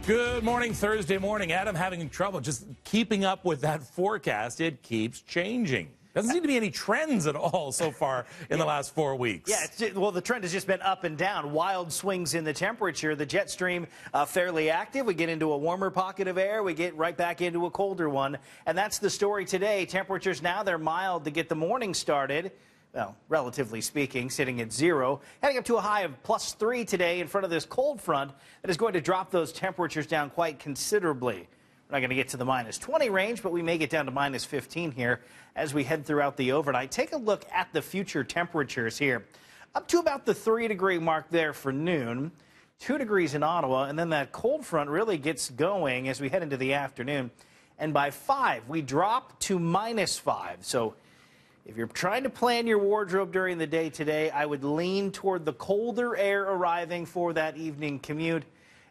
Good morning, Thursday morning. Adam having trouble just keeping up with that forecast. It keeps changing. Doesn't seem to be any trends at all so far in the last 4 weeks. Yeah, well, the trend has just been up and down. Wild swings in the temperature. The jet stream fairly active. We get into a warmer pocket of air. We get right back into a colder one. And that's the story today. Temperatures now, they're mild to get the morning started. Well, relatively speaking, sitting at 0, heading up to a high of +3 today in front of this cold front that is going to drop those temperatures down quite considerably. We're not going to get to the -20 range, but we may get down to -15 here as we head throughout the overnight. Take a look at the future temperatures here. Up to about the 3-degree mark there for noon, 2 degrees in Ottawa, and then that cold front really gets going as we head into the afternoon. And by 5, we drop to -5. So if you're trying to plan your wardrobe during the day today, I would lean toward the colder air arriving for that evening commute.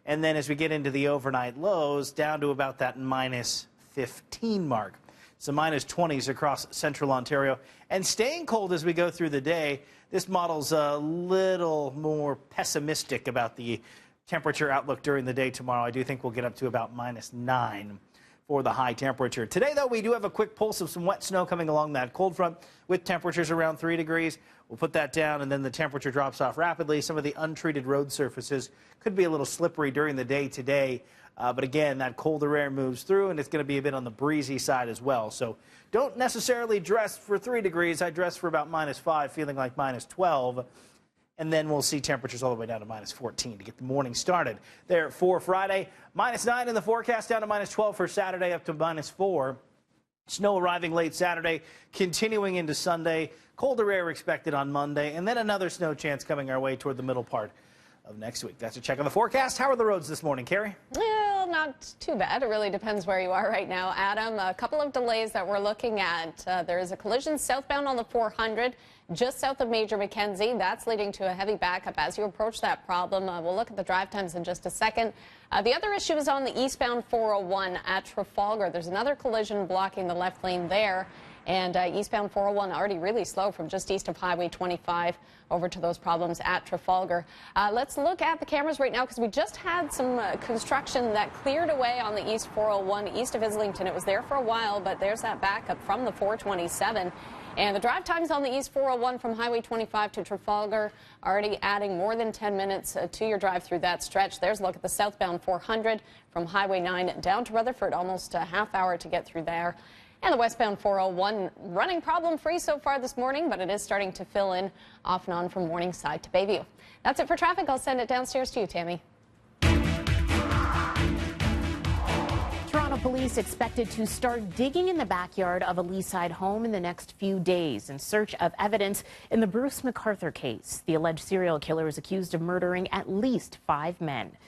And then as we get into the overnight lows, down to about that -15 mark. So -20s across central Ontario. And staying cold as we go through the day. This model's a little more pessimistic about the temperature outlook during the day tomorrow. I do think we'll get up to about -9. For the high temperature. Today, though, we do have a quick pulse of some wet snow coming along that cold front with temperatures around 3 degrees. We'll put that down, and then the temperature drops off rapidly. Some of the untreated road surfaces could be a little slippery during the day today. But again, that colder air moves through, and it's going to be a bit on the breezy side as well. So don't necessarily dress for 3 degrees. I dress for about -5, feeling like -12. And then we'll see temperatures all the way down to -14 to get the morning started. There for Friday, -9 in the forecast, down to -12 for Saturday, up to -4. Snow arriving late Saturday, continuing into Sunday. Colder air expected on Monday, and then another snow chance coming our way toward the middle part of next week. That's a check on the forecast. How are the roads this morning, Carrie? Well, not too bad. It really depends where you are right now, Adam. A couple of delays that we're looking at. There is a collision southbound on the 400 just south of Major Mackenzie. That's leading to a heavy backup as you approach that problem. We'll look at the drive times in just a second. The other issue is on the eastbound 401 at Trafalgar. There's another collision blocking the left lane there. And eastbound 401 already really slow from just east of Highway 25 over to those problems at Trafalgar. Let's look at the cameras right now because we just had some construction that cleared away on the east 401 east of Islington. It was there for a while, but there's that backup from the 427. And the drive times on the east 401 from Highway 25 to Trafalgar already adding more than 10 minutes to your drive through that stretch. There's a look at the southbound 400 from Highway 9 down to Rutherford, almost a half hour to get through there. And the westbound 401 running problem-free so far this morning, but it is starting to fill in off and on from Morningside to Bayview. That's it for traffic. I'll send it downstairs to you, Tammy. Toronto police expected to start digging in the backyard of a Leaside home in the next few days in search of evidence in the Bruce McArthur case. The alleged serial killer is accused of murdering at least 5 men.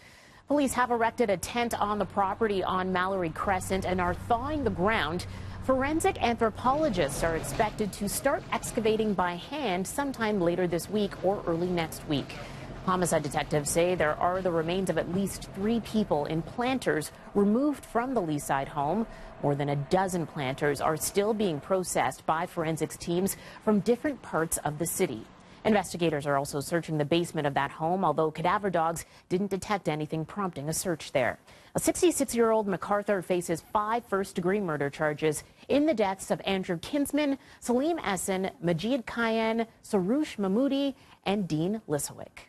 Police have erected a tent on the property on Mallory Crescent and are thawing the ground. Forensic anthropologists are expected to start excavating by hand sometime later this week or early next week. Homicide detectives say there are the remains of at least 3 people in planters removed from the Leaside home. More than a dozen planters are still being processed by forensics teams from different parts of the city. Investigators are also searching the basement of that home, although cadaver dogs didn't detect anything prompting a search there. A 66-year-old McArthur faces 5 first-degree murder charges in the deaths of Andrew Kinsman, Salim Essen, Majid Kayan, Saroush Mahmoudi, and Dean Lissowick.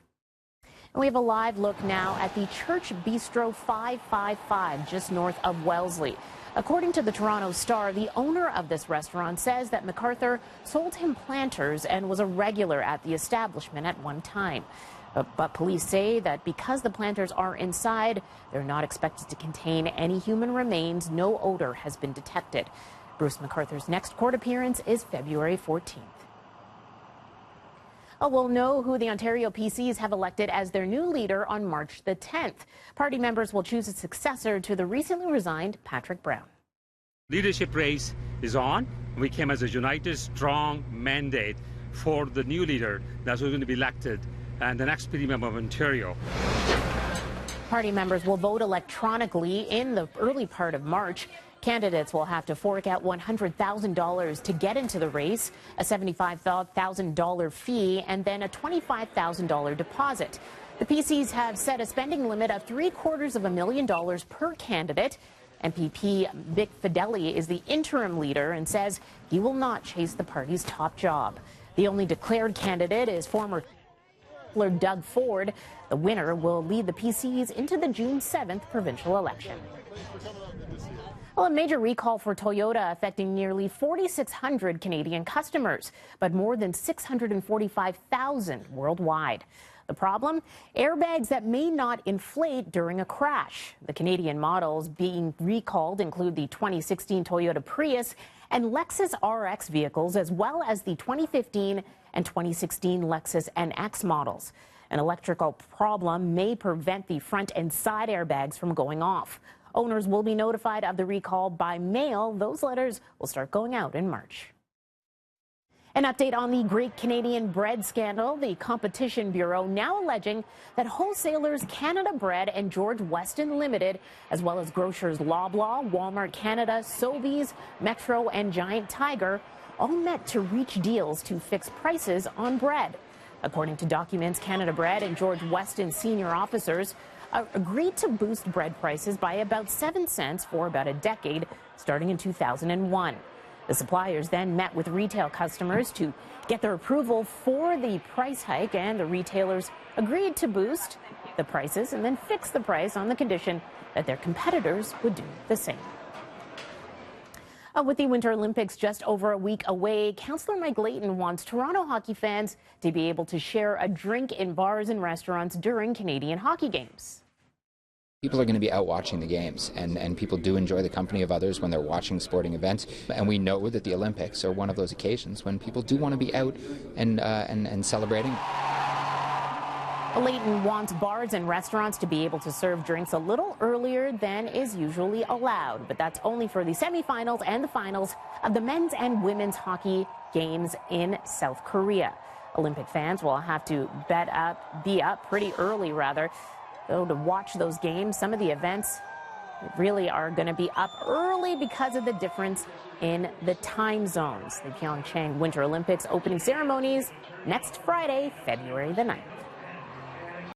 And we have a live look now at the Church Bistro 555 just north of Wellesley. According to the Toronto Star, the owner of this restaurant says that McArthur sold him planters and was a regular at the establishment at one time. But police say that because the planters are inside, they're not expected to contain any human remains. No odor has been detected. Bruce McArthur's next court appearance is February 14th. We'll know who the Ontario PCs have elected as their new leader on March the 10th. Party members will choose a successor to the recently resigned Patrick Brown. Leadership race is on. We came as a united, strong mandate for the new leader that's going to be elected and the next PD member of Ontario. Party members will vote electronically in the early part of March. Candidates will have to fork out $100,000 to get into the race, a $75,000 fee, and then a $25,000 deposit. The PCs have set a spending limit of $750,000 per candidate. MPP Vic Fideli is the interim leader and says he will not chase the party's top job. The only declared candidate is former Doug Ford. The winner will lead the PCs into the June 7th provincial election. Well, a major recall for Toyota affecting nearly 4,600 Canadian customers, but more than 645,000 worldwide. The problem? Airbags that may not inflate during a crash. The Canadian models being recalled include the 2016 Toyota Prius and Lexus RX vehicles, as well as the 2015 and 2016 Lexus NX models. An electrical problem may prevent the front and side airbags from going off. Owners will be notified of the recall by mail. Those letters will start going out in March. An update on the Great Canadian Bread scandal. The Competition Bureau now alleging that wholesalers Canada Bread and George Weston Limited, as well as grocers Loblaw, Walmart Canada, Sobeys, Metro and Giant Tiger, all met to reach deals to fix prices on bread. According to documents, Canada Bread and George Weston senior officers agreed to boost bread prices by about 7 cents for about a decade, starting in 2001. The suppliers then met with retail customers to get their approval for the price hike, and the retailers agreed to boost the prices and then fix the price on the condition that their competitors would do the same. With the Winter Olympics just over a week away, Councillor Mike Layton wants Toronto hockey fans to be able to share a drink in bars and restaurants during Canadian hockey games. People are going to be out watching the games, and people do enjoy the company of others when they're watching sporting events. And we know that the Olympics are one of those occasions when people do want to be out and celebrating. Layton wants bars and restaurants to be able to serve drinks a little earlier than is usually allowed, but that's only for the semifinals and the finals of the men's and women's hockey games in South Korea. Olympic fans will have to be up pretty early, though, to watch those games. Some of the events really are going to be up early because of the difference in the time zones. The Pyeongchang Winter Olympics opening ceremonies next Friday, February the 9th.